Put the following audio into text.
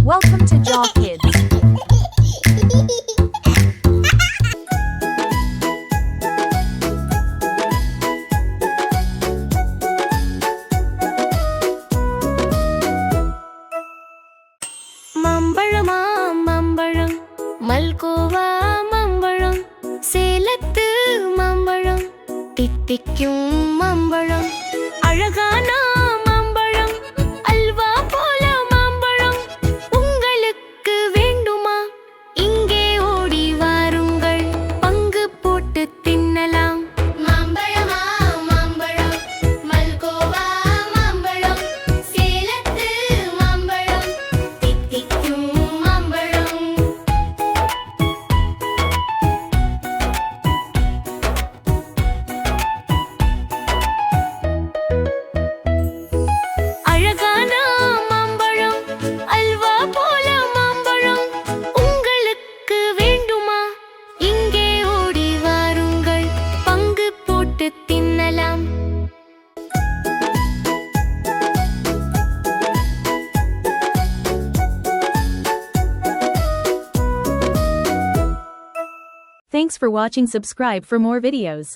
Welcome to Jaw Kids. மாம்பழமா மாம்பழம், மல்கோவா மாம்பழம், சேலத்து மாம்பழம், தித்திக்கும் மாம்பழம், அழகான மாம்பழம், அல்வா போல மாம்பழம். உங்களுக்கு வேண்டுமா? இங்கே ஓடி வாருங்கள், பங்கு போட்டு தின்னலாம். மாம்பழமா மாம்பழம், மல்கோவா மாம்பழம், சேலத்து மாம்பழம், தித்திக்கும் மாம்பழம். அழகான மாம்பழம், அல்வா போல மாம்பழம். உங்களுக்கு வேண்டுமா? இங்கே ஓடி வாருங்கள், பங்கு போட்டு தின்னலாம். Thanks for watching. Subscribe for more videos.